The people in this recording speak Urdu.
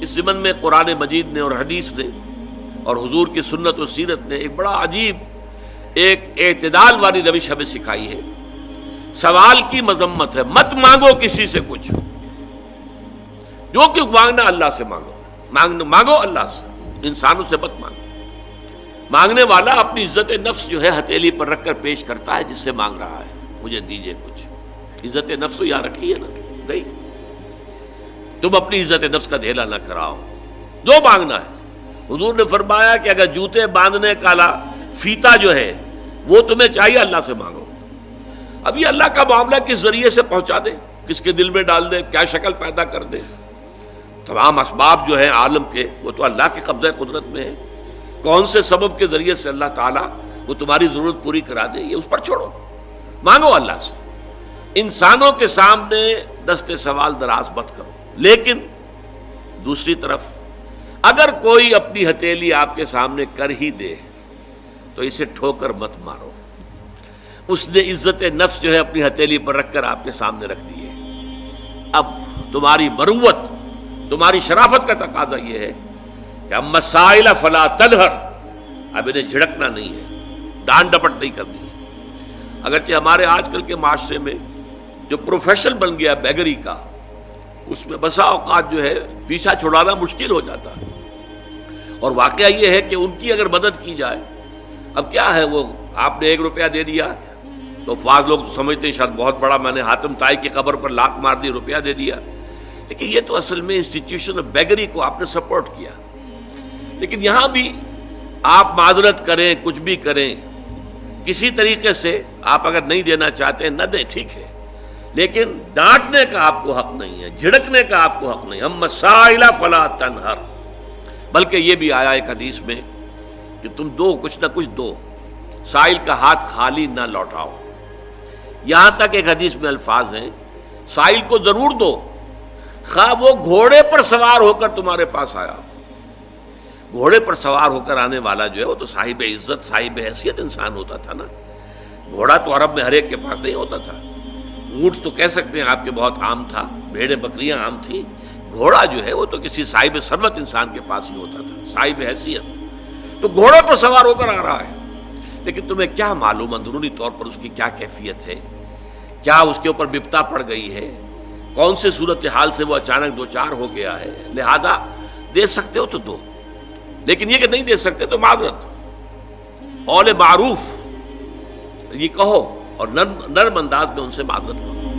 اس ضمن میں قرآن مجید نے اور حدیث نے اور حضور کی سنت و سیرت نے ایک بڑا عجیب ایک اعتدال والی روش ہمیں سکھائی ہے۔ سوال کی مذمت ہے، مت مانگو کسی سے کچھ، جو کچھ مانگنا اللہ سے مانگو اللہ سے، انسانوں سے مت مانگو۔ مانگنے والا اپنی عزت نفس جو ہے ہتھیلی پر رکھ کر پیش کرتا ہے جس سے مانگ رہا ہے، مجھے دیجئے کچھ۔ عزت نفس تو یہاں رکھی ہے نا، گئی۔ تم اپنی عزت نفس کا دھیلا نہ کراؤ، جو مانگنا ہے۔ حضور نے فرمایا کہ اگر جوتے باندھنے کا فیتا جو ہے وہ تمہیں چاہیے، اللہ سے مانگو۔ اب یہ اللہ کا معاملہ کس ذریعے سے پہنچا دے، کس کے دل میں ڈال دے، کیا شکل پیدا کر دے، تمام اسباب جو ہیں عالم کے وہ تو اللہ کے قبضہ قدرت میں ہے۔ کون سے سبب کے ذریعے سے اللہ تعالیٰ وہ تمہاری ضرورت پوری کرا دے، یہ اس پر چھوڑو، مانگو اللہ سے۔ انسانوں کے سامنے دست سوال دراز مت کرو۔ لیکن دوسری طرف اگر کوئی اپنی ہتھیلی آپ کے سامنے کر ہی دے تو اسے ٹھوکر مت مارو۔ اس نے عزت نفس جو ہے اپنی ہتھیلی پر رکھ کر آپ کے سامنے رکھ دی ہے۔ اب تمہاری مروت، تمہاری شرافت کا تقاضا یہ ہے کہ اما السائل فلا تنہر، اب انہیں جھڑکنا نہیں ہے، ڈانٹ ڈپٹ نہیں کرنی ہے۔ اگرچہ ہمارے آج کل کے معاشرے میں جو پروفیشن بن گیا بیگری کا، اس میں بسا اوقات جو ہے پیچھا چھڑانا مشکل ہو جاتا ہے۔ اور واقعہ یہ ہے کہ ان کی اگر مدد کی جائے، اب کیا ہے، وہ آپ نے 1 روپیہ دے دیا تو بعض لوگ سمجھتے ہیں شاید بہت بڑا، میں نے حاتم طائی کی قبر پر لات مار دی، روپیہ دے دیا، لیکن یہ تو اصل میں انسٹیٹیوشن آف بیگری کو آپ نے سپورٹ کیا۔ لیکن یہاں بھی آپ معذرت کریں، کچھ بھی کریں، کسی طریقے سے آپ اگر نہیں دینا چاہتے ہیں نہ دیں، ٹھیک ہے، لیکن ڈانٹنے کا آپ کو حق نہیں ہے، جھڑکنے کا آپ کو حق نہیں۔ اما السائل فلا تنہر، بلکہ یہ بھی آیا ایک حدیث میں کہ تم دو، کچھ نہ کچھ دو، سائل کا ہاتھ خالی نہ لوٹاؤ۔ یہاں تک ایک حدیث میں الفاظ ہیں سائل کو ضرور دو، خواہ وہ گھوڑے پر سوار ہو کر تمہارے پاس آیا۔ گھوڑے پر سوار ہو کر آنے والا جو ہے وہ تو صاحب عزت، صاحب حیثیت انسان ہوتا تھا نا۔ گھوڑا تو عرب میں ہر ایک کے پاس نہیں ہوتا تھا۔ اونٹ تو کہہ سکتے ہیں آپ کے بہت عام تھا، بھیڑیں بکریاں عام تھیں، گھوڑا جو ہے وہ تو کسی صاحب ثروت انسان کے پاس ہی ہوتا تھا، صاحب حیثیت۔ تو گھوڑے پر سوار ہو کر آ رہا ہے، لیکن تمہیں کیا معلوم اندرونی طور پر اس کی کیا کیفیت ہے، کیا اس کے اوپر بپتا پڑ گئی ہے، کون سے صورتحال سے وہ اچانک دوچار ہو گیا ہے۔ لہذا دے سکتے ہو تو دو، لیکن یہ کہ نہیں دے سکتے تو معذرت، قول معروف یہ کہو اور نرم انداز میں ان سے معذرت کرو۔